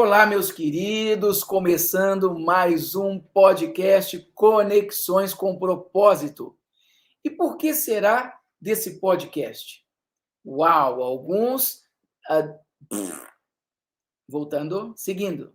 Olá, meus queridos, começando mais um podcast Conexões com Propósito. E por que será desse podcast? Uau, alguns. ah, Voltando, seguindo.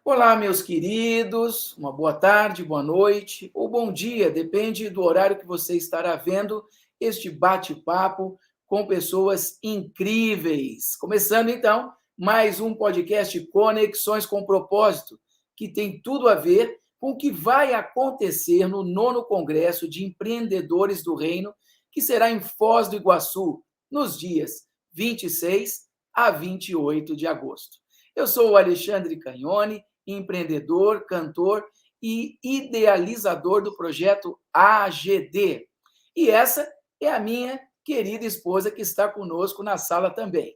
Olá, meus queridos, uma boa tarde, boa noite ou bom dia, depende do horário que você estará vendo este bate-papo com pessoas incríveis. Começando então mais um podcast Conexões com Propósito, que tem tudo a ver com o que vai acontecer no 9º Congresso de Empreendedores do Reino, que será em Foz do Iguaçu, nos dias 26 a 28 de agosto. Eu sou o Alexandre Canhone, empreendedor, cantor e idealizador do projeto AGD. E essa é a minha querida esposa que está conosco na sala também.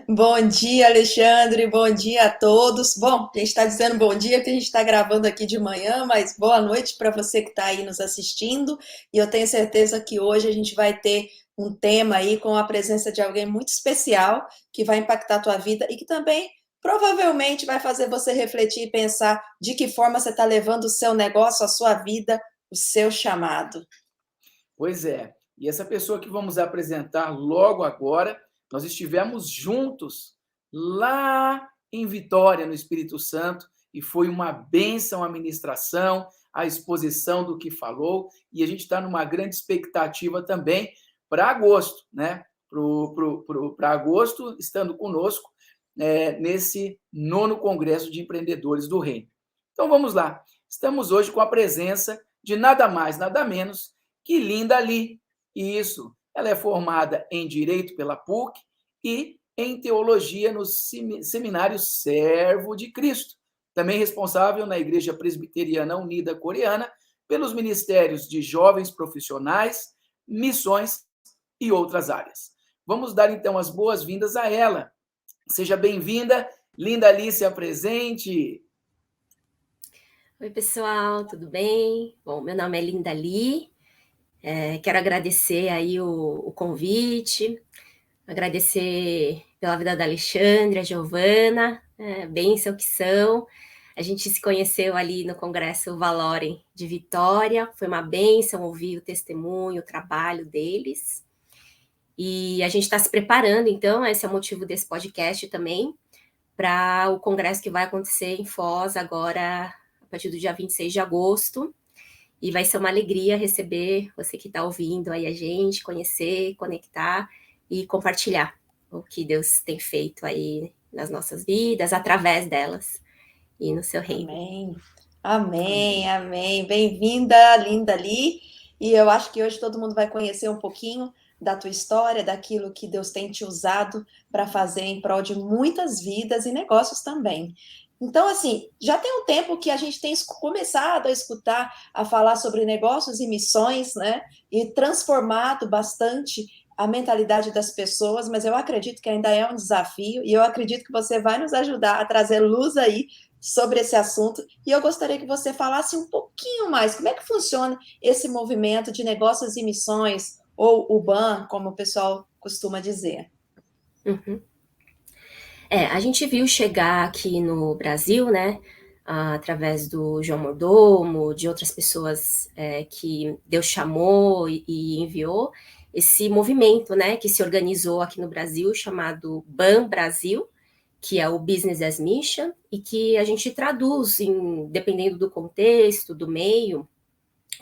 Bom dia, Alexandre. Bom dia a todos. Bom, a gente está dizendo bom dia porque a gente está gravando aqui de manhã, mas boa noite para você que está aí nos assistindo. E eu tenho certeza que hoje a gente vai ter um tema aí com a presença de alguém muito especial que vai impactar a tua vida e que também provavelmente vai fazer você refletir e pensar de que forma você está levando o seu negócio, a sua vida, o seu chamado. Pois é, e essa pessoa que vamos apresentar logo agora, nós estivemos juntos lá em Vitória, no Espírito Santo, e foi uma bênção a ministração, a exposição do que falou, e a gente está numa grande expectativa também para agosto, né? Para agosto, estando conosco nesse 9º Congresso de Empreendedores do Reino. Então vamos lá, estamos hoje com a presença de nada mais, nada menos que Linda Li. Isso, ela é formada em Direito pela PUC e em Teologia no Seminário Servo de Cristo. Também responsável na Igreja Presbiteriana Unida Coreana pelos ministérios de jovens profissionais, missões e outras áreas. Vamos dar então as boas-vindas a ela. Seja bem-vinda, Linda Li, se apresente. Oi, pessoal, tudo bem? Bom, meu nome é Linda Li, quero agradecer aí o convite, agradecer pela vida da Alexandre, a Giovana, bênção que são. A gente se conheceu ali no Congresso Valorem de Vitória, foi uma bênção ouvir o testemunho, o trabalho deles. E a gente está se preparando, então, esse é o motivo desse podcast também, para o congresso que vai acontecer em Foz agora, a partir do dia 26 de agosto, e vai ser uma alegria receber você que está ouvindo aí a gente, conhecer, conectar e compartilhar o que Deus tem feito aí nas nossas vidas, através delas e no seu reino. Amém, amém, amém. Bem-vinda, Linda Li. E eu acho que hoje todo mundo vai conhecer um pouquinho da tua história, daquilo que Deus tem te usado para fazer em prol de muitas vidas e negócios também. Então, assim, já tem um tempo que a gente tem começado a escutar, a falar sobre negócios e missões, né? E transformado bastante a mentalidade das pessoas, mas eu acredito que ainda é um desafio e eu acredito que você vai nos ajudar a trazer luz aí sobre esse assunto, e eu gostaria que você falasse um pouquinho mais, como é que funciona esse movimento de negócios e missões, ou o BAN, como o pessoal costuma dizer. Uhum. A gente viu chegar aqui no Brasil, né, através do João Mordomo, de outras pessoas que Deus chamou e enviou, esse movimento, né, que se organizou aqui no Brasil, chamado BAN Brasil, que é o Business as Mission, e que a gente traduz, dependendo do contexto, do meio,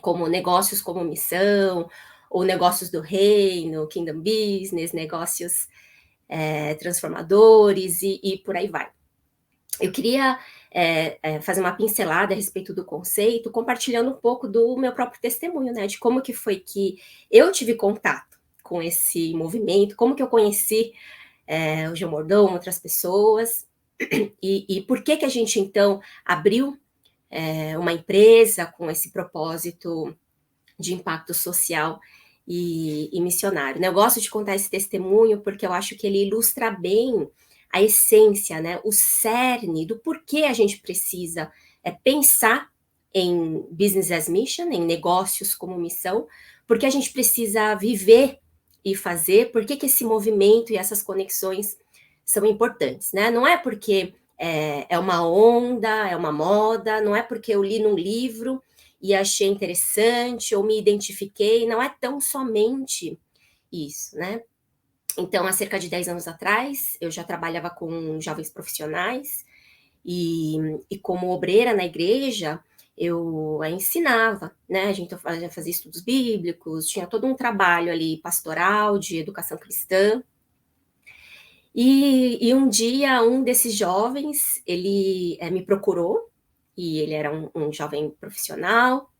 como negócios como missão, ou negócios do reino, Kingdom Business, negócios transformadores e por aí vai. Eu queria fazer uma pincelada a respeito do conceito, compartilhando um pouco do meu próprio testemunho, né, de como que foi que eu tive contato com esse movimento, como que eu conheci o João Mordomo, outras pessoas, e por que a gente, então, abriu uma empresa com esse propósito de impacto social e missionário. Né? Eu gosto de contar esse testemunho porque eu acho que ele ilustra bem a essência, né, o cerne do porquê a gente precisa pensar em business as mission, em negócios como missão, porque a gente precisa viver ir fazer, por que esse movimento e essas conexões são importantes, né? Não é porque é uma onda, é uma moda, não é porque eu li num livro e achei interessante ou me identifiquei, não é tão somente isso, né? Então, há cerca de 10 anos atrás, eu já trabalhava com jovens profissionais e como obreira na igreja, eu ensinava, né? A gente fazia estudos bíblicos, tinha todo um trabalho ali pastoral, de educação cristã. E um dia, um desses jovens, ele me procurou, e ele era um jovem profissional,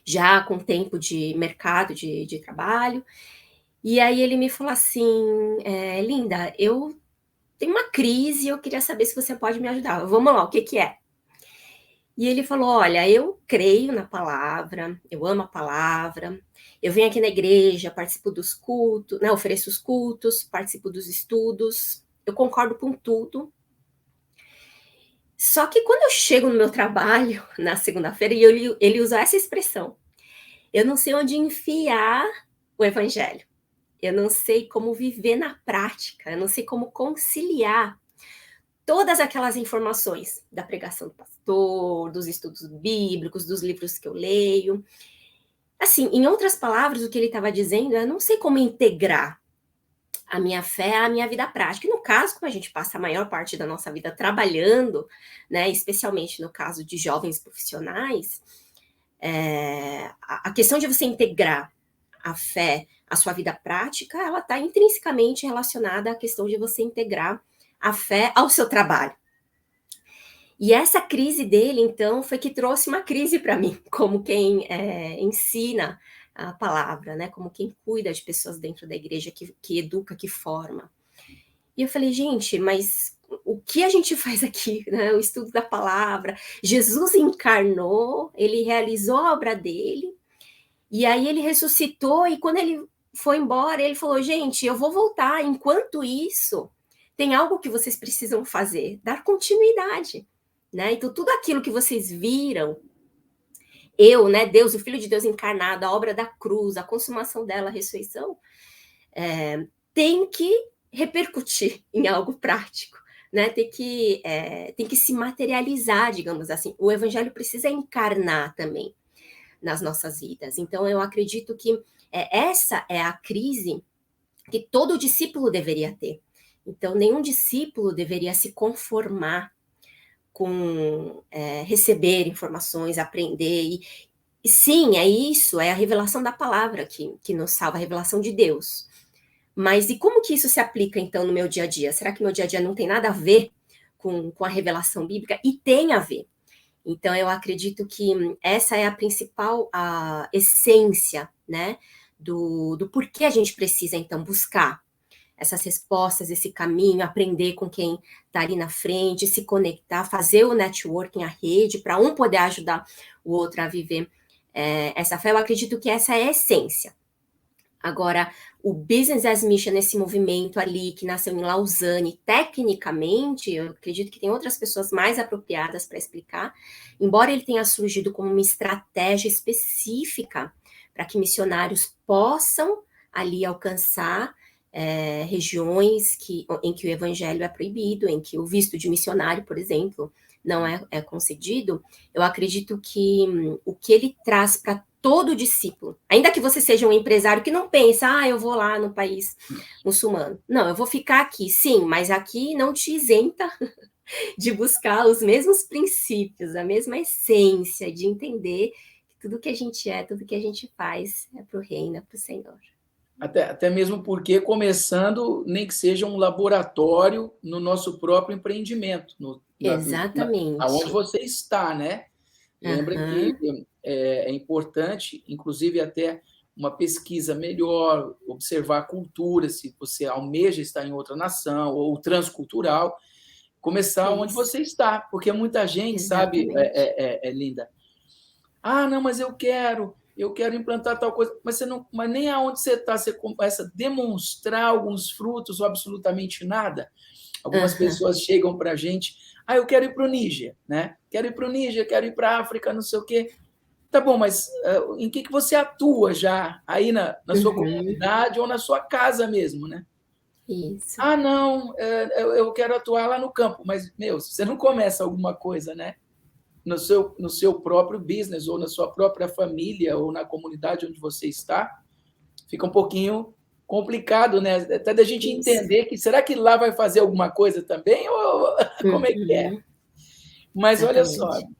já com tempo de mercado de trabalho, e aí ele me falou assim, Linda, eu tenho uma crise, eu queria saber se você pode me ajudar. Vamos lá, o que é? E ele falou, olha, eu creio na palavra, eu amo a palavra, eu venho aqui na igreja, participo dos cultos, né, ofereço os cultos, participo dos estudos, eu concordo com tudo. Só que quando eu chego no meu trabalho, na segunda-feira, e ele usa essa expressão, eu não sei onde enfiar o evangelho, eu não sei como viver na prática, eu não sei como conciliar todas aquelas informações da pregação do pastor, dos estudos bíblicos, dos livros que eu leio. Assim, em outras palavras, o que ele estava dizendo é, eu não sei como integrar a minha fé à minha vida prática. E no caso, como a gente passa a maior parte da nossa vida trabalhando, né, especialmente no caso de jovens profissionais, a questão de você integrar a fé à sua vida prática, ela está intrinsecamente relacionada à questão de você integrar a fé ao seu trabalho. E essa crise dele, então, foi que trouxe uma crise para mim, como quem ensina a palavra, né? Como quem cuida de pessoas dentro da igreja, que educa, que forma. E eu falei, gente, mas o que a gente faz aqui, né? O estudo da palavra. Jesus encarnou, ele realizou a obra dele, e aí ele ressuscitou, e quando ele foi embora, ele falou, gente, eu vou voltar, enquanto isso, tem algo que vocês precisam fazer, dar continuidade, né? Então, tudo aquilo que vocês viram, né, Deus, o Filho de Deus encarnado, a obra da cruz, a consumação dela, a ressurreição, tem que repercutir em algo prático, né? Tem que se materializar, digamos assim. O evangelho precisa encarnar também nas nossas vidas. Então, eu acredito que essa é a crise que todo discípulo deveria ter. Então, nenhum discípulo deveria se conformar com receber informações, aprender. E sim, é isso, é a revelação da palavra que nos salva, a revelação de Deus. Mas e como que isso se aplica, então, no meu dia a dia? Será que meu dia a dia não tem nada a ver com a revelação bíblica? E tem a ver. Então, eu acredito que essa é a principal essência, né, do porquê a gente precisa, então, buscar essas respostas, esse caminho, aprender com quem está ali na frente, se conectar, fazer o networking, a rede, para um poder ajudar o outro a viver essa fé. Eu acredito que essa é a essência. Agora, o Business as Mission, esse movimento ali que nasceu em Lausanne, tecnicamente, eu acredito que tem outras pessoas mais apropriadas para explicar, embora ele tenha surgido como uma estratégia específica para que missionários possam ali alcançar regiões em que o evangelho é proibido, em que o visto de missionário, por exemplo, não é concedido. Eu acredito que o que ele traz para todo discípulo, ainda que você seja um empresário que não pensa, eu vou lá no país muçulmano. Não, eu vou ficar aqui, sim, mas aqui não te isenta de buscar os mesmos princípios, a mesma essência, de entender que tudo que a gente tudo que a gente faz é para o reino, é para o Senhor. Até mesmo porque começando, nem que seja um laboratório no nosso próprio empreendimento. Exatamente. Aonde você está, né? Lembra que é importante, inclusive até uma pesquisa melhor, observar a cultura, se você almeja estar em outra nação, ou transcultural, começar onde você está, porque muita gente, sabe, Linda, não, mas eu quero implantar tal coisa, mas nem aonde você está, você começa a demonstrar alguns frutos ou absolutamente nada. Algumas pessoas chegam para a gente, eu quero ir para o Níger, né? Quero ir para o Níger, quero ir para a África, não sei o quê. Tá bom, mas em que você atua já? Aí na sua comunidade ou na sua casa mesmo, né? Isso. Ah, não, eu quero atuar lá no campo, mas, meu, se você não começa alguma coisa, né? No seu próprio business, ou na sua própria família, ou na comunidade onde você está, fica um pouquinho complicado, né? Até da gente entender que será que lá vai fazer alguma coisa também, ou como é que é? Mas olha só, Exatamente.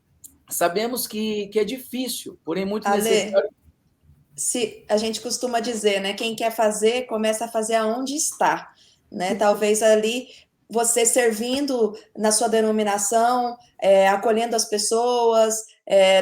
sabemos que é difícil, porém muito Ale, necessário. se a gente costuma dizer, né? Quem quer fazer, começa a fazer aonde está, né? Talvez ali você servindo na sua denominação, acolhendo as pessoas,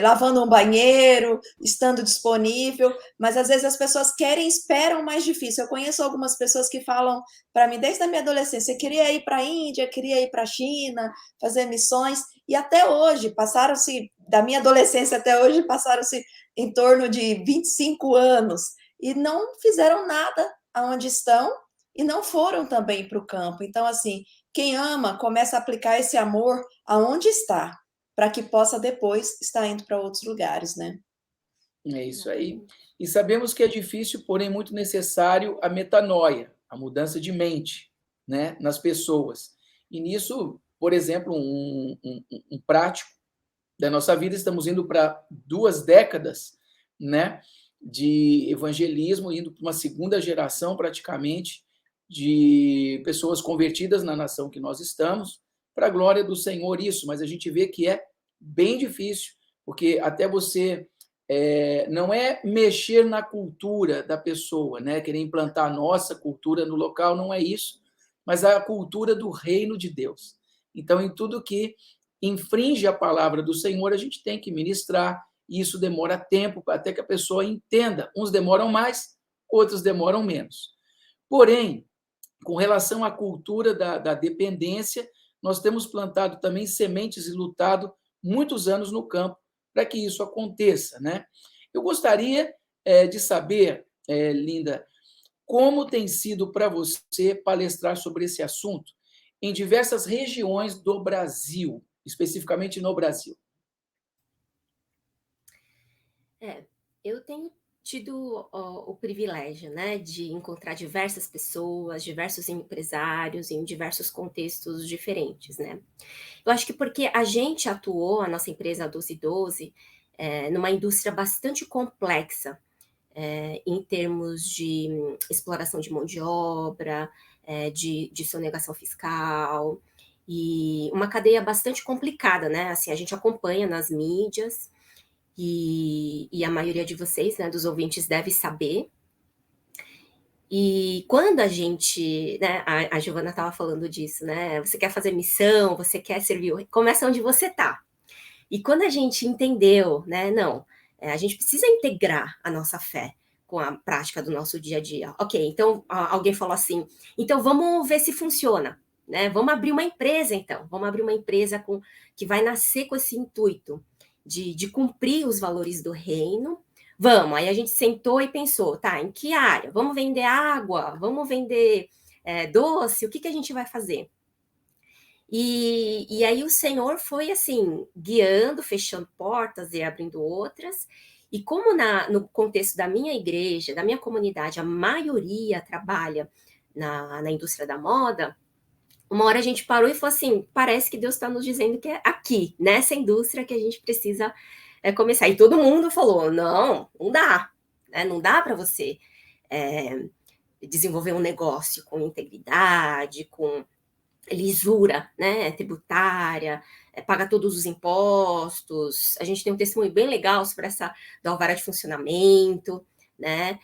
lavando um banheiro, estando disponível, mas às vezes as pessoas querem, esperam mais difícil. Eu conheço algumas pessoas que falam para mim desde a minha adolescência, eu queria ir para a Índia, queria ir para a China, fazer missões, e até hoje, passaram-se, da minha adolescência até hoje, passaram-se em torno de 25 anos, e não fizeram nada aonde estão, e não foram também para o campo. Então, assim, quem ama começa a aplicar esse amor aonde está, para que possa depois estar indo para outros lugares, né? É isso aí. E sabemos que é difícil, porém muito necessário a metanoia, a mudança de mente, né, nas pessoas. E nisso, por exemplo, um prático da nossa vida, estamos indo para 2 décadas, né, de evangelismo, indo para uma segunda geração praticamente de pessoas convertidas na nação que nós estamos, para a glória do Senhor isso, mas a gente vê que é bem difícil, porque até você não é mexer na cultura da pessoa, né? Querer implantar a nossa cultura no local, não é isso, mas a cultura do reino de Deus. Então, em tudo que infringe a palavra do Senhor, a gente tem que ministrar, e isso demora tempo até que a pessoa entenda. Uns demoram mais, outros demoram menos. Porém, com relação à cultura da dependência, nós temos plantado também sementes e lutado muitos anos no campo para que isso aconteça, né? Eu gostaria de saber, Linda, como tem sido para você palestrar sobre esse assunto em diversas regiões do Brasil, especificamente no Brasil. Eu tenho tido o privilégio, né, de encontrar diversas pessoas, diversos empresários em diversos contextos diferentes, né? Eu acho que porque a gente atuou, a nossa empresa 1212, numa indústria bastante complexa, em termos de exploração de mão de obra, de sonegação fiscal, e uma cadeia bastante complicada, né? Assim, a gente acompanha nas mídias, e a maioria de vocês, né, dos ouvintes, deve saber. E quando a gente, né, a Giovana estava falando disso, né? Você quer fazer missão, você quer servir, começa onde você está. E quando a gente entendeu, né, não, a gente precisa integrar a nossa fé com a prática do nosso dia a dia. Ok, então alguém falou assim, então vamos ver se funciona, né? Vamos abrir uma empresa, então. Vamos abrir uma empresa que vai nascer com esse intuito de cumprir os valores do reino. Vamos, aí a gente sentou e pensou, tá, em que área? Vamos vender água? Vamos vender doce? O que a gente vai fazer? E aí o Senhor foi assim, guiando, fechando portas e abrindo outras. E como no contexto da minha igreja, da minha comunidade, a maioria trabalha na indústria da moda, uma hora a gente parou e falou assim, parece que Deus está nos dizendo que é aqui, nessa indústria que a gente precisa começar. E todo mundo falou, não dá, né? Não dá para você desenvolver um negócio com integridade, com lisura, né, tributária, paga todos os impostos. A gente tem um testemunho bem legal sobre essa da alvará de funcionamento, né?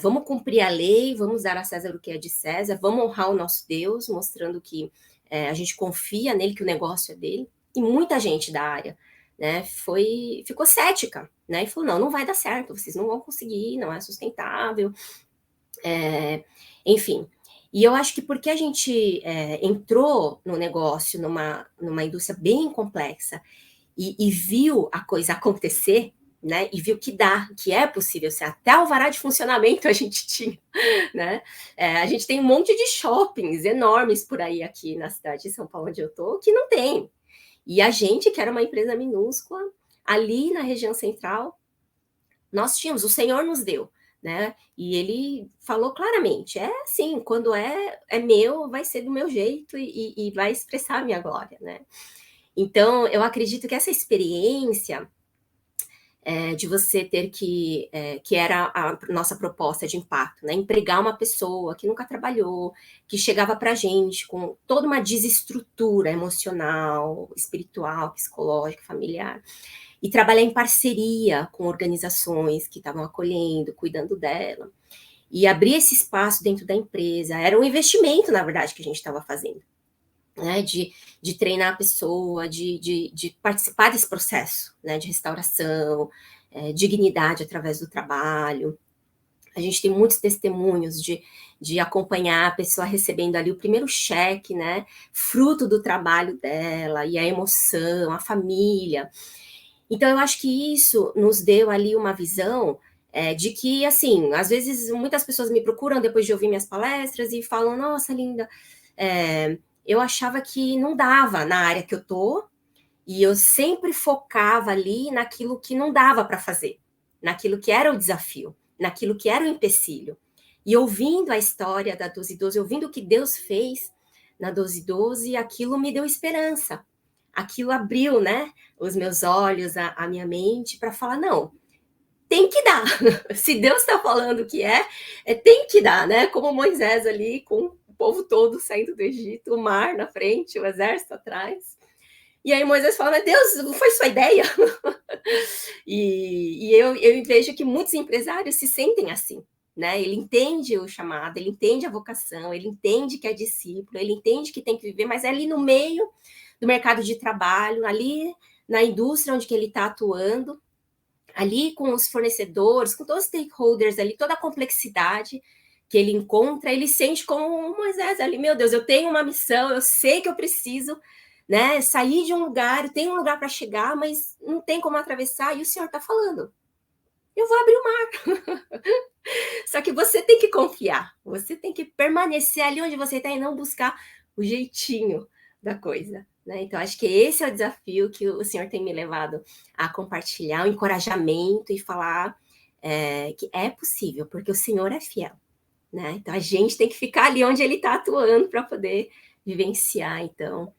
Vamos cumprir a lei, vamos dar a César o que é de César, vamos honrar o nosso Deus, mostrando que a gente confia nele, que o negócio é dele. E muita gente da área, né, ficou cética, né? E falou, não vai dar certo, vocês não vão conseguir, não é sustentável. Enfim. E eu acho que porque a gente entrou no negócio, numa indústria bem complexa, e viu a coisa acontecer, né? E viu que que é possível ser até alvará de funcionamento a gente tinha, né? A gente tem um monte de shoppings enormes por aí aqui na cidade de São Paulo, onde eu tô, que não tem. E a gente, que era uma empresa minúscula, ali na região central, Nós tínhamos, o Senhor nos deu, né? E ele falou claramente, é assim, quando é meu, vai ser do meu jeito e vai expressar a minha glória, né? Então, eu acredito que essa experiência de você ter que era a nossa proposta de impacto, né? Empregar uma pessoa que nunca trabalhou, que chegava para a gente com toda uma desestrutura emocional, espiritual, psicológica, familiar, e trabalhar em parceria com organizações que estavam acolhendo, cuidando dela, e abrir esse espaço dentro da empresa. Era um investimento, na verdade, que a gente estava fazendo, né, de treinar a pessoa, de participar desse processo, né, de restauração, dignidade através do trabalho. A gente tem muitos testemunhos de acompanhar a pessoa recebendo ali o primeiro cheque, né, fruto do trabalho dela, e a emoção, a família. Então, eu acho que isso nos deu ali uma visão de que, assim, às vezes muitas pessoas me procuram depois de ouvir minhas palestras e falam, nossa, Linda, eu achava que não dava na área que eu tô, e eu sempre focava ali naquilo que não dava para fazer, naquilo que era o desafio, naquilo que era o empecilho. E ouvindo a história da 1212, ouvindo o que Deus fez na 1212, aquilo me deu esperança. Aquilo abriu, né, os meus olhos, a minha mente, para falar, não, tem que dar. Se Deus está falando que tem que dar, né? Como Moisés ali, com o povo todo saindo do Egito, o mar na frente, o exército atrás. E aí Moisés fala, mas Deus, não foi sua ideia? E eu vejo que muitos empresários se sentem assim, né? Ele entende o chamado, ele entende a vocação, ele entende que é discípulo, ele entende que tem que viver, mas é ali no meio do mercado de trabalho, ali na indústria onde que ele está atuando, ali com os fornecedores, com todos os stakeholders ali, toda a complexidade que ele encontra, ele sente como Moisés ali, meu Deus, eu tenho uma missão, eu sei que eu preciso, né, sair de um lugar, eu tenho um lugar para chegar, mas não tem como atravessar, e o Senhor está falando, eu vou abrir o mar. Só que você tem que confiar, você tem que permanecer ali onde você está e não buscar o jeitinho da coisa, né? Então, acho que esse é o desafio que o Senhor tem me levado a compartilhar, o encorajamento e falar que é possível, porque o Senhor é fiel, né? Então, a gente tem que ficar ali onde Ele está atuando para poder vivenciar, então,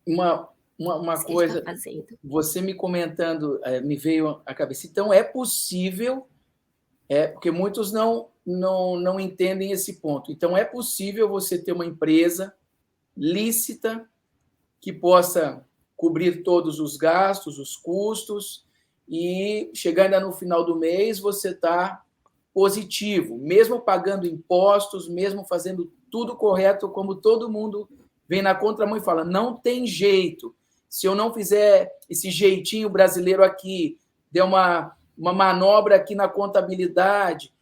uma coisa, tá fazendo. Você me comentando, me veio à cabeça, então é possível, porque muitos não entendem esse ponto, então é possível você ter uma empresa lícita, que possa cobrir todos os gastos, os custos, e chegar ainda no final do mês, você está positivo, mesmo pagando impostos, mesmo fazendo tudo correto, como todo mundo vem na contramão e fala, não tem jeito, se eu não fizer esse jeitinho brasileiro aqui, der uma manobra aqui na contabilidade,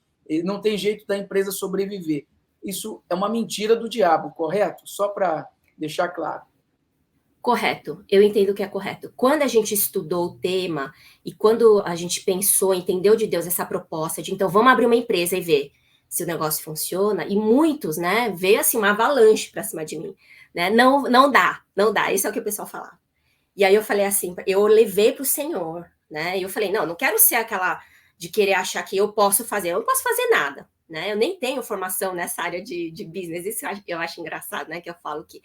não tem jeito da empresa sobreviver. Isso é uma mentira do diabo, correto? Só para deixar claro. Correto, eu entendo que é correto. Quando a gente estudou o tema e quando a gente pensou, entendeu de Deus essa proposta de, então, vamos abrir uma empresa e ver se o negócio funciona, e muitos, né, veio assim uma avalanche para cima de mim, né, não dá, isso é o que o pessoal falava. E aí eu falei assim, eu levei para o Senhor, né, e eu falei, não quero ser aquela de querer achar que eu posso fazer, eu não posso fazer nada, né, eu nem tenho formação nessa área de business, isso eu acho engraçado, né, que eu falo que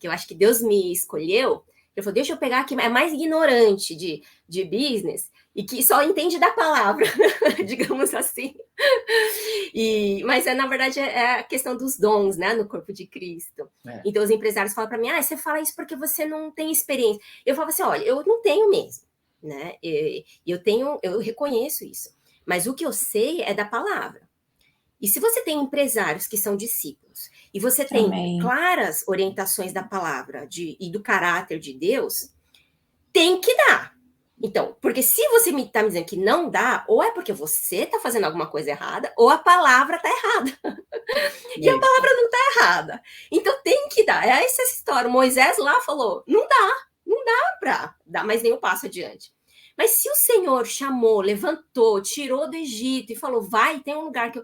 eu acho que Deus me escolheu, ele falou, deixa eu pegar aqui, é mais ignorante de business, e que só entende da palavra, digamos assim. Mas, na verdade, é a questão dos dons, né, no corpo de Cristo. Então, os empresários falam para mim, você fala isso porque você não tem experiência. Eu falo assim, olha, eu não tenho mesmo, né, eu reconheço isso, mas o que eu sei é da palavra. E se você tem empresários que são discípulos, e você tem Amém. claras orientações da palavra e do caráter de Deus, tem que dar. Então, porque se você está me dizendo que não dá, ou é porque você está fazendo alguma coisa errada, ou a palavra está errada. E a palavra não está errada. Então tem que dar. É essa história. Moisés lá falou, não dá para dar mais nenhum passo adiante. Mas se o Senhor chamou, levantou, tirou do Egito e falou, vai, tem um lugar que eu...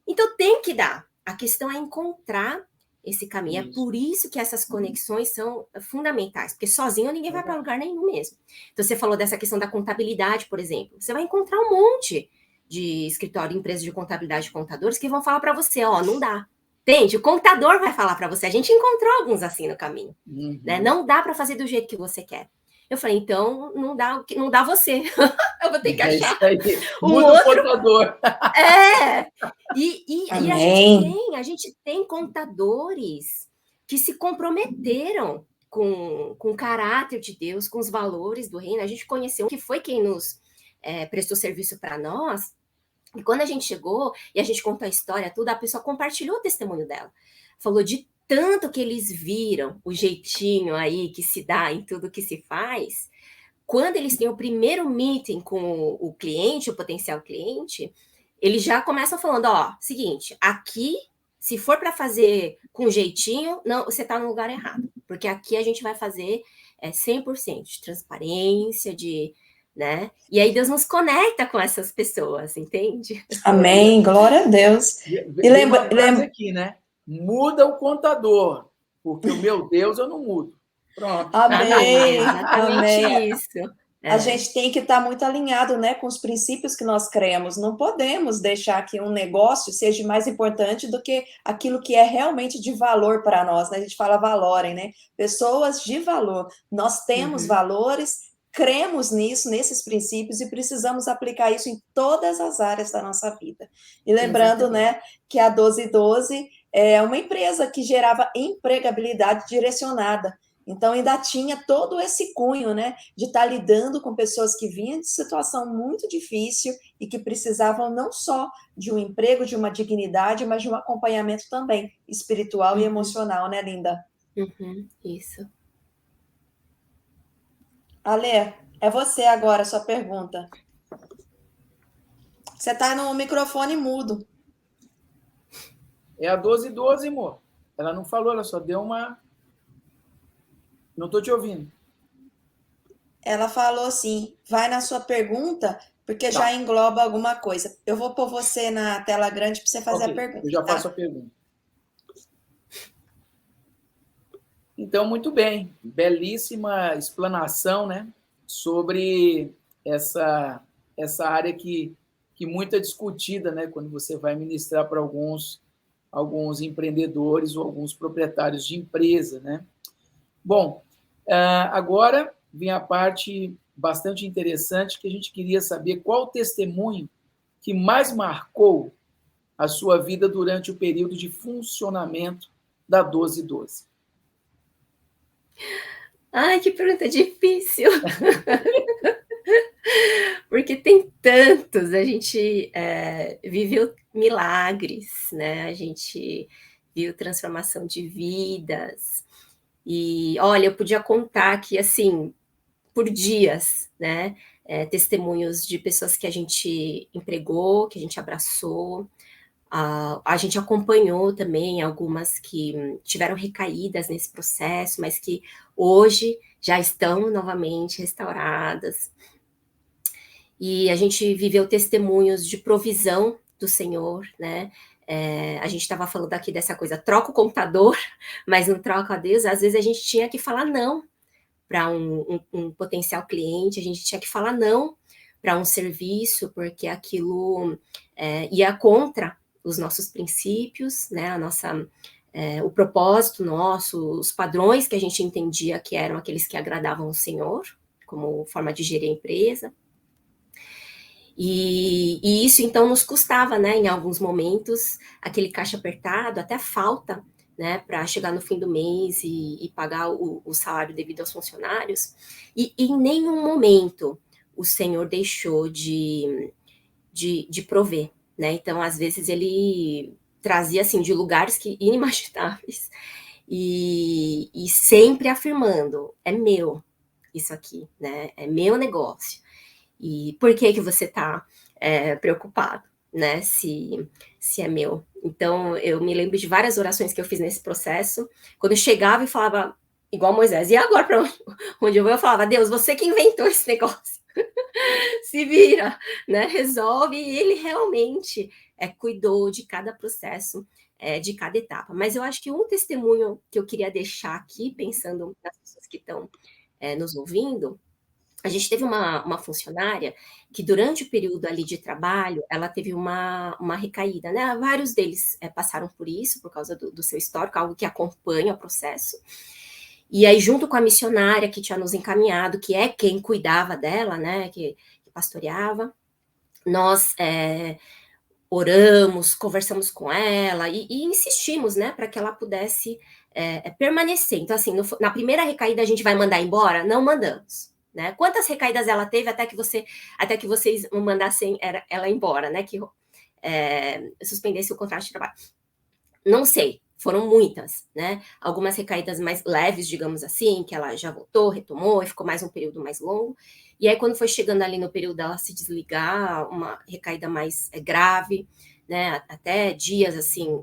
Então tem que dar. A questão é encontrar esse caminho. Isso. É por isso que essas conexões são fundamentais, porque sozinho ninguém vai para lugar nenhum mesmo. Então você falou dessa questão da contabilidade, por exemplo. Você vai encontrar um monte de escritório, empresa de contabilidade de contadores, que vão falar para você, ó, não dá. Entende? O contador vai falar para você. A gente encontrou alguns assim no caminho. Né? Não dá para fazer do jeito que você quer. Eu falei, então não dá você. Eu vou ter que achar um outro contador. E a gente tem contadores que se comprometeram com o caráter de Deus, com os valores do reino. A gente conheceu que foi quem nos prestou serviço para nós. E quando a gente chegou e a gente contou a história, tudo, a pessoa compartilhou o testemunho dela. Falou de tanto que eles viram o jeitinho aí que se dá em tudo que se faz. Quando eles têm o primeiro meeting com o cliente, o potencial cliente, eles já começam falando, ó, seguinte, aqui, se for para fazer com jeitinho, não, você está no lugar errado. Porque aqui a gente vai fazer 100% de transparência, né? E aí Deus nos conecta com essas pessoas, entende? Amém, glória a Deus. E lembra aqui, né? Muda o contador, porque o meu Deus eu não mudo. Pronto. Amém, exatamente amém. Isso. A gente tem que estar muito alinhado, né, com os princípios que nós cremos. Não podemos deixar que um negócio seja mais importante do que aquilo que é realmente de valor para nós, né? A gente fala valorem, né? Pessoas de valor. Nós temos valores, cremos nisso, nesses princípios, e precisamos aplicar isso em todas as áreas da nossa vida. E lembrando, né, que a 1212 é uma empresa que gerava empregabilidade direcionada. Então, ainda tinha todo esse cunho, né, de estar lidando com pessoas que vinham de situação muito difícil e que precisavam não só de um emprego, de uma dignidade, mas de um acompanhamento também espiritual e emocional, né, linda? Isso. Ale, é você agora, sua pergunta. Você está no microfone mudo. É a 1212, amor. Ela não falou, ela só deu uma... Não estou te ouvindo. Ela falou assim, vai na sua pergunta, porque já engloba alguma coisa. Eu vou pôr você na tela grande para você fazer a pergunta. Eu já faço a pergunta. Então, muito bem. Belíssima explanação, né, sobre essa área que muito é discutida, né, quando você vai ministrar para alguns empreendedores ou alguns proprietários de empresa, né? Bom, agora vem a parte bastante interessante que a gente queria saber qual o testemunho que mais marcou a sua vida durante o período de funcionamento da 1212. Ai, que pergunta difícil! Porque tem tantos, a gente viveu milagres, né? A gente viu transformação de vidas. E, olha, eu podia contar aqui, assim, por dias, né? Testemunhos de pessoas que a gente empregou, que a gente abraçou. A gente acompanhou também algumas que tiveram recaídas nesse processo, mas que hoje já estão novamente restauradas. E a gente viveu testemunhos de provisão do Senhor, né? A gente estava falando aqui dessa coisa, troca o computador, mas não troca a Deus. Às vezes a gente tinha que falar não para um potencial cliente, a gente tinha que falar não para um serviço, porque aquilo ia contra os nossos princípios, né? O propósito nosso, os padrões que a gente entendia que eram aqueles que agradavam o Senhor, como forma de gerir a empresa. E isso, então, nos custava, né, em alguns momentos, aquele caixa apertado, até falta, né, para chegar no fim do mês e pagar o salário devido aos funcionários. E em nenhum momento o Senhor deixou de prover, né? Então, às vezes, ele trazia, assim, de lugares inimagináveis e sempre afirmando, é meu isso aqui, né? É meu negócio. E por que você está preocupado, né? Se é meu. Então, eu me lembro de várias orações que eu fiz nesse processo. Quando eu chegava e falava, igual Moisés, e agora para onde eu vou? Eu falava, Deus, você que inventou esse negócio. Se vira, né? Resolve. E ele realmente cuidou de cada processo, de cada etapa. Mas eu acho que um testemunho que eu queria deixar aqui, pensando nas pessoas que estão nos ouvindo, A gente teve uma funcionária que durante o período ali de trabalho, ela teve uma recaída, né? Vários deles passaram por isso, por causa do seu histórico, algo que acompanha o processo. E aí, junto com a missionária que tinha nos encaminhado, que é quem cuidava dela, né, que pastoreava, nós oramos, conversamos com ela e insistimos, né, para que ela pudesse permanecer. Então, assim, na primeira recaída a gente vai mandar embora? Não mandamos. Né? Quantas recaídas ela teve até que vocês mandassem ela embora, né? Que suspendesse o contrato de trabalho? Não sei, foram muitas, né? Algumas recaídas mais leves, digamos assim, que ela já voltou, retomou e ficou mais um período mais longo. E aí, quando foi chegando ali no período dela se desligar, uma recaída mais grave, né? Até dias assim,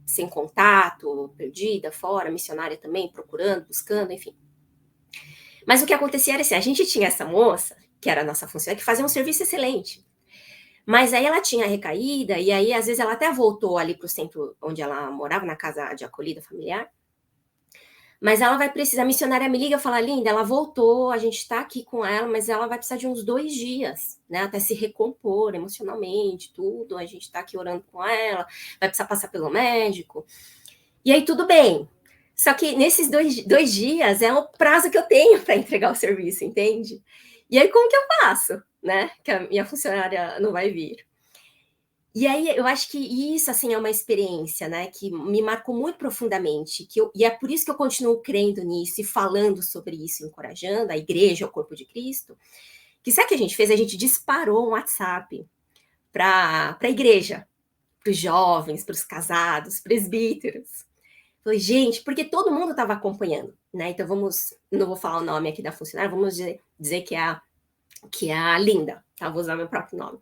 sem contato, perdida, fora, missionária também, procurando, buscando, enfim. Mas o que acontecia era assim, a gente tinha essa moça, que era a nossa funcionária, que fazia um serviço excelente. Mas aí ela tinha recaída, e aí às vezes ela até voltou ali para o centro onde ela morava, na casa de acolhida familiar. Mas ela vai precisar, a missionária me liga e fala, Linda, ela voltou, a gente está aqui com ela, mas ela vai precisar de uns 2 dias, né, até se recompor emocionalmente, tudo, a gente está aqui orando com ela, vai precisar passar pelo médico. E aí tudo bem. Só que nesses 2 dias é o prazo que eu tenho para entregar o serviço, entende? E aí como que eu faço, né? Que a minha funcionária não vai vir. E aí eu acho que isso, assim, é uma experiência, né? Que me marcou muito profundamente. E é por isso que eu continuo crendo nisso e falando sobre isso, encorajando a igreja, o corpo de Cristo. Que sabe o que a gente fez? A gente disparou um WhatsApp para a igreja, para os jovens, para os casados, presbíteros. Falei, gente, porque todo mundo estava acompanhando, né? Então não vou falar o nome aqui da funcionária, vamos dizer que é a Linda, tá? Vou usar meu próprio nome.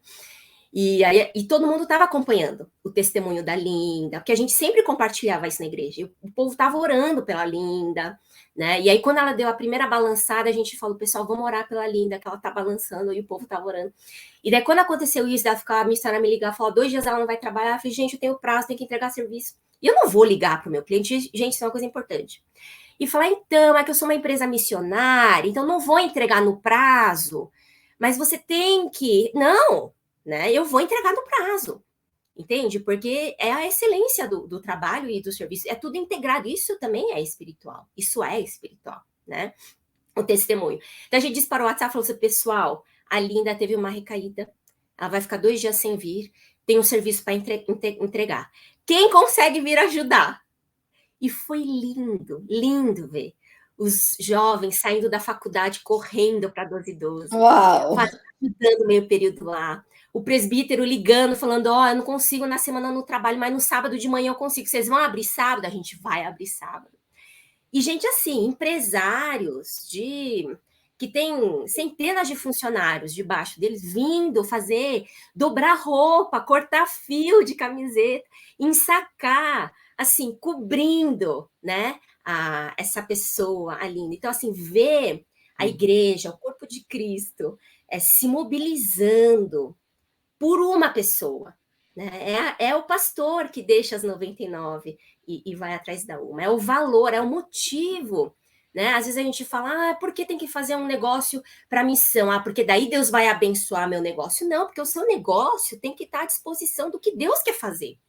E todo mundo estava acompanhando o testemunho da Linda, porque a gente sempre compartilhava isso na igreja. O povo estava orando pela Linda, né? E aí, quando ela deu a primeira balançada, a gente falou, pessoal, vamos orar pela Linda, que ela tá balançando, e o povo estava orando. E daí, quando aconteceu isso, a missionária me ligar, falou, 2 dias ela não vai trabalhar, eu falei, gente, eu tenho prazo, tenho que entregar serviço. E eu não vou ligar para o meu cliente, gente, isso é uma coisa importante. E falar, então, é que eu sou uma empresa missionária, então não vou entregar no prazo, mas você tem que... Não, né? Eu vou entregar no prazo, entende? Porque é a excelência do trabalho e do serviço, é tudo integrado, isso também é espiritual, né? O testemunho. Então a gente disparou o WhatsApp e falou assim, pessoal, a Linda teve uma recaída, ela vai ficar 2 dias sem vir, tem um serviço para entregar. Quem consegue vir ajudar? E foi lindo, lindo ver os jovens saindo da faculdade, correndo para 1212. Uau! Ajudando meio período lá. O presbítero ligando, falando, eu não consigo na semana no trabalho, mas no sábado de manhã eu consigo. Vocês vão abrir sábado? A gente vai abrir sábado. E gente assim, empresários que tem centenas de funcionários debaixo deles vindo fazer, dobrar roupa, cortar fio de camiseta, ensacar, assim, cobrindo, né, essa pessoa ali. Então, assim, ver a igreja, o corpo de Cristo, se mobilizando por uma pessoa, né? É o pastor que deixa as 99 e vai atrás da uma. É o valor, é o motivo, né? Às vezes a gente fala, por que tem que fazer um negócio para missão? Porque daí Deus vai abençoar meu negócio. Não, porque o seu negócio tem que estar à disposição do que Deus quer fazer.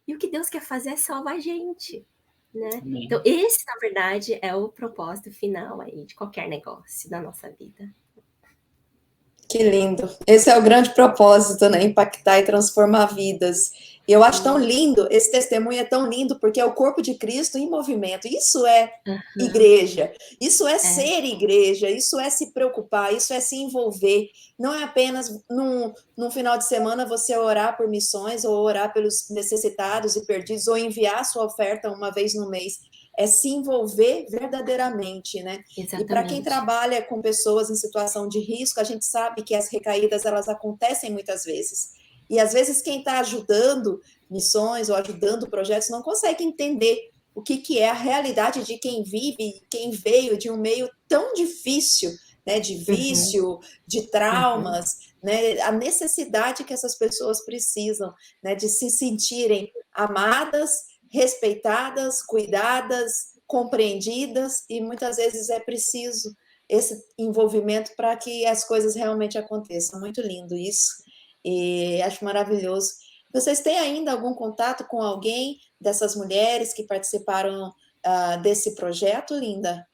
E o que Deus quer fazer é salvar a gente, né? Então, esse, na verdade, é o propósito final aí de qualquer negócio da nossa vida. Que lindo. Esse é o grande propósito, né? Impactar e transformar vidas. E eu acho tão lindo, esse testemunho é tão lindo, porque é o corpo de Cristo em movimento. Isso é igreja, isso é ser igreja, isso é se preocupar, isso é se envolver. Não é apenas num final de semana você orar por missões, ou orar pelos necessitados e perdidos, ou enviar sua oferta uma vez no mês. É se envolver verdadeiramente, né? Exatamente. E para quem trabalha com pessoas em situação de risco, a gente sabe que as recaídas, elas acontecem muitas vezes. E às vezes quem está ajudando missões ou ajudando projetos não consegue entender o que é a realidade de quem vive, quem veio de um meio tão difícil, né, de vício, de traumas, né, a necessidade que essas pessoas precisam, né, de se sentirem amadas, respeitadas, cuidadas, compreendidas, e muitas vezes é preciso esse envolvimento para que as coisas realmente aconteçam. Muito lindo isso, e acho maravilhoso. Vocês têm ainda algum contato com alguém dessas mulheres que participaram desse projeto, Linda?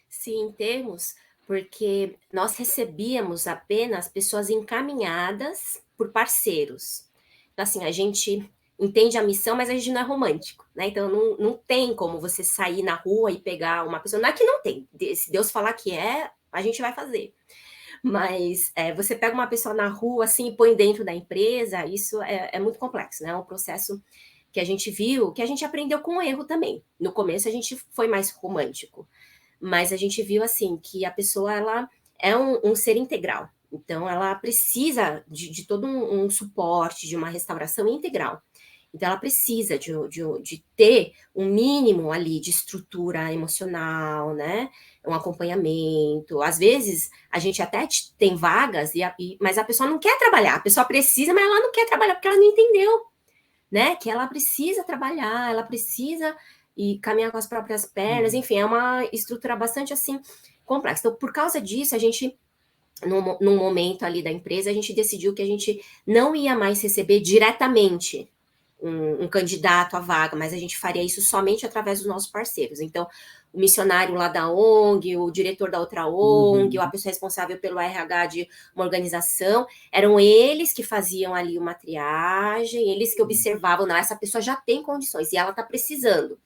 Sim, temos, porque nós recebíamos apenas pessoas encaminhadas por parceiros. Então, assim, a gente entende a missão, mas a gente não é romântico, né? Então, não tem como você sair na rua e pegar uma pessoa. Não é que não tem. Se Deus falar que é, a gente vai fazer. Mas você pega uma pessoa na rua, assim, e põe dentro da empresa, isso é muito complexo, né? É um processo que a gente viu, que a gente aprendeu com o erro também. No começo, a gente foi mais romântico. Mas a gente viu, assim, que a pessoa, ela é um ser integral. Então, ela precisa de todo um suporte, de uma restauração integral. Então, ela precisa de ter um mínimo ali de estrutura emocional, né? Um acompanhamento. Às vezes, a gente até tem vagas, mas a pessoa não quer trabalhar. A pessoa precisa, mas ela não quer trabalhar porque ela não entendeu, né? Que ela precisa trabalhar, ela precisa caminhar com as próprias pernas. Enfim, é uma estrutura bastante, assim, complexa. Então, por causa disso, a gente num momento ali da empresa, a gente decidiu que a gente não ia mais receber diretamente um candidato à vaga, mas a gente faria isso somente através dos nossos parceiros. Então, o missionário lá da ONG, o diretor da outra ONG, ou a pessoa responsável pelo RH de uma organização, eram eles que faziam ali uma triagem, eles que observavam, não, essa pessoa já tem condições e ela está precisando.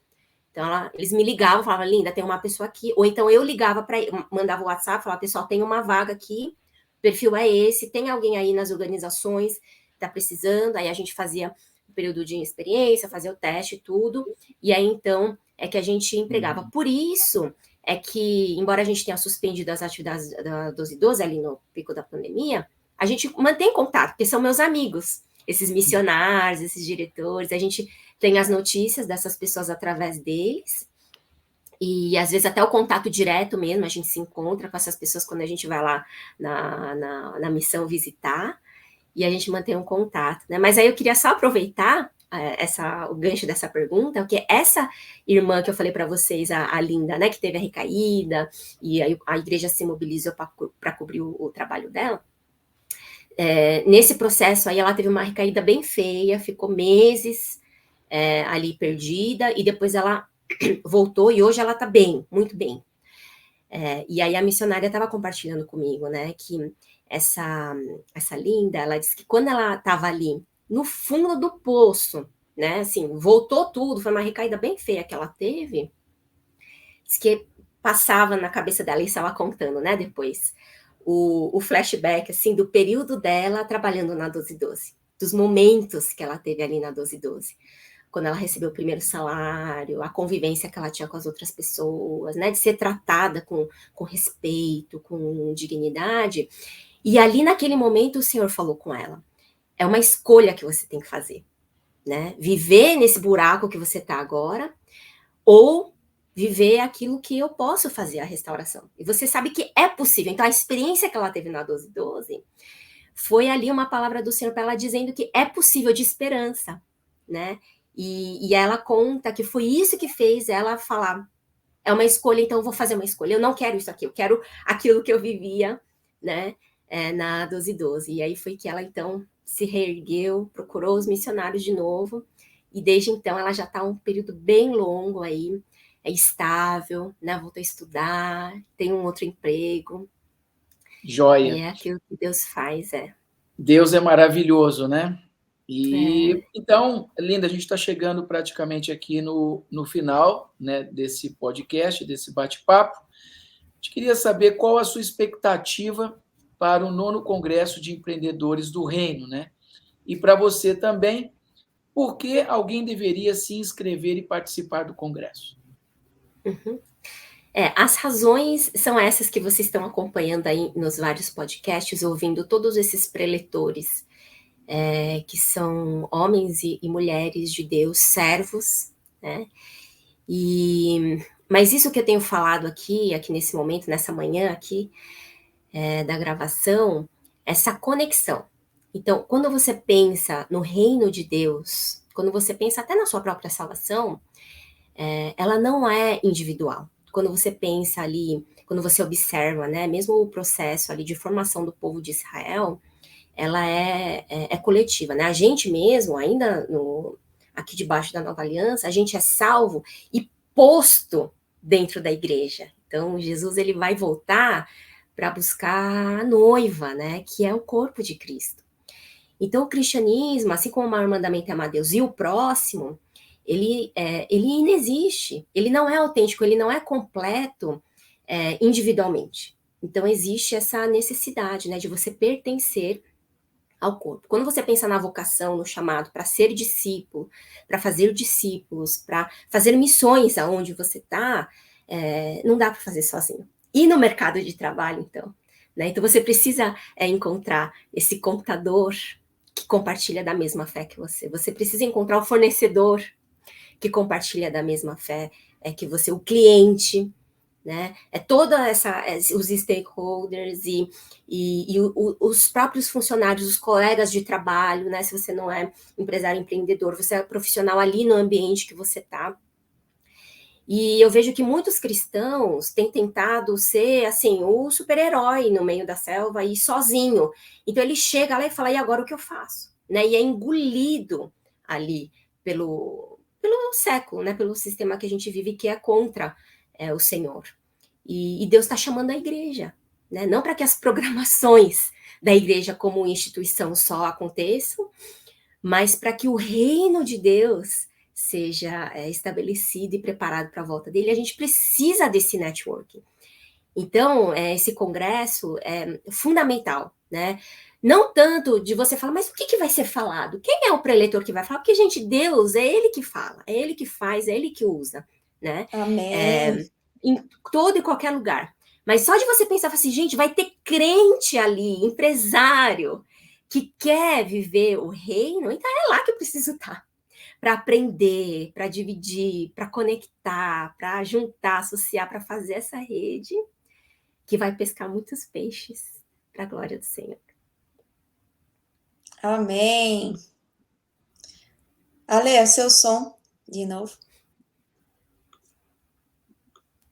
Então, eles me ligavam, falavam, Linda, tem uma pessoa aqui. Ou então eu ligava para mandava o WhatsApp, falava, pessoal, tem uma vaga aqui, o perfil é esse, tem alguém aí nas organizações que está precisando. Aí a gente fazia o período de experiência, fazia o teste e tudo. E aí, então, é que a gente empregava. Por isso é que, embora a gente tenha suspendido as atividades da 1212 ali no pico da pandemia, a gente mantém contato, porque são meus amigos, esses missionários, esses diretores, a gente tem as notícias dessas pessoas através deles, e às vezes até o contato direto mesmo, a gente se encontra com essas pessoas quando a gente vai lá na missão visitar, e a gente mantém um contato, né? Mas aí eu queria só aproveitar o gancho dessa pergunta, porque essa irmã que eu falei para vocês, a Linda, né, que teve a recaída, e aí a igreja se mobilizou para cobrir o trabalho dela, nesse processo aí ela teve uma recaída bem feia, ficou meses ali perdida, e depois ela voltou, e hoje ela tá bem, muito bem. E aí a missionária estava compartilhando comigo, né, que essa Linda, ela disse que quando ela estava ali no fundo do poço, né, assim, voltou tudo, foi uma recaída bem feia que ela teve, diz que passava na cabeça dela, isso ela contando, né, depois, o flashback, assim, do período dela trabalhando na 1212, dos momentos que ela teve ali na 1212, quando ela recebeu o primeiro salário, a convivência que ela tinha com as outras pessoas, né, de ser tratada com respeito, com dignidade. E ali naquele momento o Senhor falou com ela, é uma escolha que você tem que fazer, né, viver nesse buraco que você está agora, ou viver aquilo que eu posso fazer, a restauração. E você sabe que é possível. Então a experiência que ela teve na 1212 foi ali uma palavra do Senhor para ela dizendo que é possível, de esperança, né? E ela conta que foi isso que fez ela falar, é uma escolha, então eu vou fazer uma escolha. Eu não quero isso aqui, eu quero aquilo que eu vivia, né, na 1212. E aí foi que ela, então, se reergueu, procurou os missionários de novo, e desde então ela já está um período bem longo aí, é estável, né, voltou a estudar, tem um outro emprego. Joia. E é aquilo que Deus faz, Deus é maravilhoso, né? E então, Linda, a gente está chegando praticamente aqui no final, né, desse podcast, desse bate-papo. A gente queria saber qual a sua expectativa para o 9º Congresso de Empreendedores do Reino, né? E para você também, por que alguém deveria se inscrever e participar do Congresso? Uhum. As razões são essas que vocês estão acompanhando aí nos vários podcasts, ouvindo todos esses preletores, que são homens e mulheres de Deus, servos, né? Mas isso que eu tenho falado aqui nesse momento, nessa manhã aqui, da gravação, essa conexão. Então, quando você pensa no reino de Deus, quando você pensa até na sua própria salvação, ela não é individual. quando você pensa ali, quando você observa, né, mesmo o processo ali de formação do povo de Israel, ela é coletiva, né? A gente mesmo, ainda aqui debaixo da Nova Aliança, a gente é salvo e posto dentro da igreja. Então, Jesus ele vai voltar para buscar a noiva, né? Que é o corpo de Cristo. Então, o cristianismo, assim como o maior mandamento é amar Deus e o próximo, ele inexiste, ele não é autêntico, ele não é completo individualmente. Então, existe essa necessidade, né, de você pertencer ao corpo. Quando você pensa na vocação, no chamado para ser discípulo, para fazer discípulos, para fazer missões aonde você está, não dá para fazer sozinho. E no mercado de trabalho, então? Né? Então, você precisa encontrar esse computador que compartilha da mesma fé que você. Você precisa encontrar o fornecedor que compartilha da mesma fé que você, o cliente, né? Toda os stakeholders e os próprios funcionários, os colegas de trabalho, né? Se você não é empresário empreendedor, você é profissional ali no ambiente que você está. E eu vejo que muitos cristãos têm tentado ser, assim, o super-herói no meio da selva e sozinho. Então ele chega lá e fala, e agora o que eu faço? Né? E é engolido ali pelo século, né? Pelo sistema que a gente vive que é contra o Senhor. E Deus está chamando a igreja, né? Não para que as programações da igreja como instituição só aconteçam, mas para que o reino de Deus seja estabelecido e preparado para a volta dele. A gente precisa desse networking. Então, esse congresso é fundamental, né? Não tanto de você falar, mas o que vai ser falado? Quem é o preletor que vai falar? Porque, gente, Deus é Ele que fala, é Ele que faz, é Ele que usa, né? Amém. Em todo e qualquer lugar. Mas só de você pensar assim, gente, vai ter crente ali, empresário, que quer viver o reino, então é lá que eu preciso estar. Para aprender, para dividir, para conectar, para juntar, associar, para fazer essa rede que vai pescar muitos peixes para a glória do Senhor. Amém. Ale, é seu som de novo.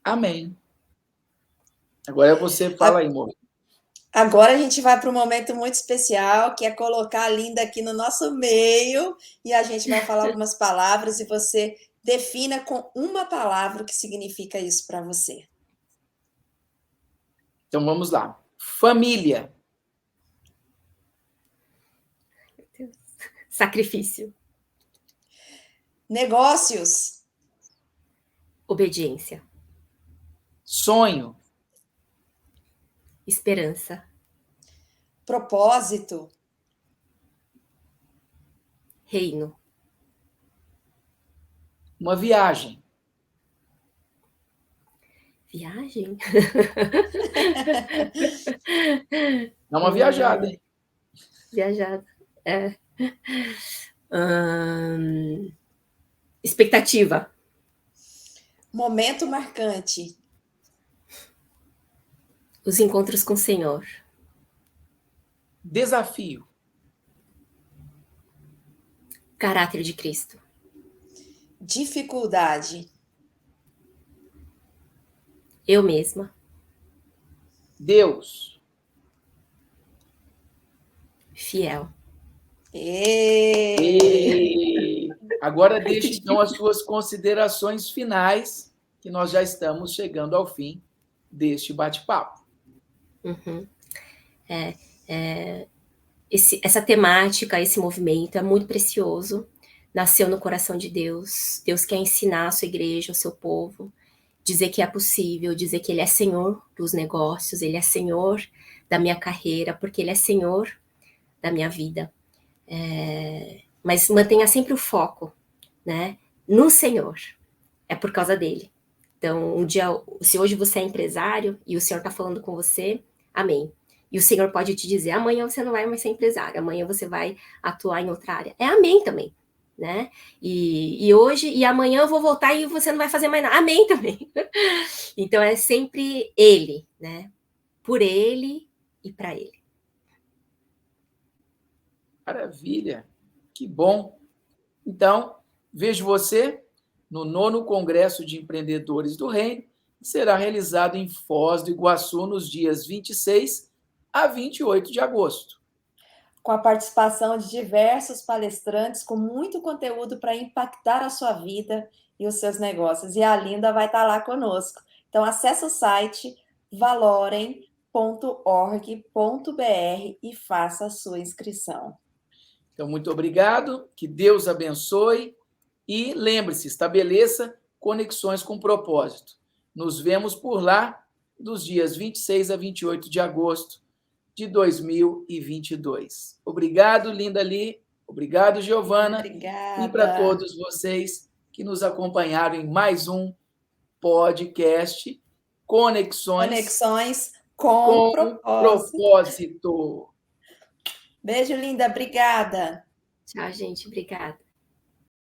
Amém. Agora você fala aí, amor. Agora a gente vai para um momento muito especial, que é colocar a Linda aqui no nosso meio, e a gente vai falar algumas palavras e você defina com uma palavra o que significa isso para você. Então vamos lá. Família. Meu Deus. Sacrifício. Negócios. Obediência. Sonho. Esperança. Propósito. Reino. Uma viagem. Viagem? É uma viajada, hein? Viajada. Expectativa. Momento marcante. Os encontros com o Senhor. Desafio. Caráter de Cristo. Dificuldade. Eu mesma. Deus. Fiel. E agora deixe então as suas considerações finais, que nós já estamos chegando ao fim deste bate-papo. Uhum. Essa temática, esse movimento é muito precioso. Nasceu no coração de Deus. Deus quer ensinar a sua igreja, o seu povo, dizer que é possível, dizer que Ele é Senhor dos negócios, Ele é Senhor da minha carreira, porque Ele é Senhor da minha vida. Mas mantenha sempre o foco, né, no Senhor. É por causa dele. Então, um dia, se hoje você é empresário e o Senhor está falando com você, amém. E o Senhor pode te dizer, amanhã você não vai mais ser empresário, amanhã você vai atuar em outra área. É amém também, né? E hoje, e amanhã eu vou voltar e você não vai fazer mais nada. Amém também. Então, é sempre Ele, né? Por Ele e para Ele. Maravilha, que bom. Então, vejo você no 9º Congresso de Empreendedores do Reino, será realizado em Foz do Iguaçu nos dias 26 a 28 de agosto. Com a participação de diversos palestrantes com muito conteúdo para impactar a sua vida e os seus negócios. E a Linda vai estar lá conosco. Então, acesse o site valorem.org.br e faça a sua inscrição. Então, muito obrigado, que Deus abençoe e lembre-se, estabeleça conexões com propósito. Nos vemos por lá dos dias 26 a 28 de agosto de 2022. Obrigado, Linda Li. Obrigado, Giovana. Obrigada. E para todos vocês que nos acompanharam em mais um podcast Conexões com propósito. Beijo, Linda. Obrigada. Tchau, gente. Obrigada.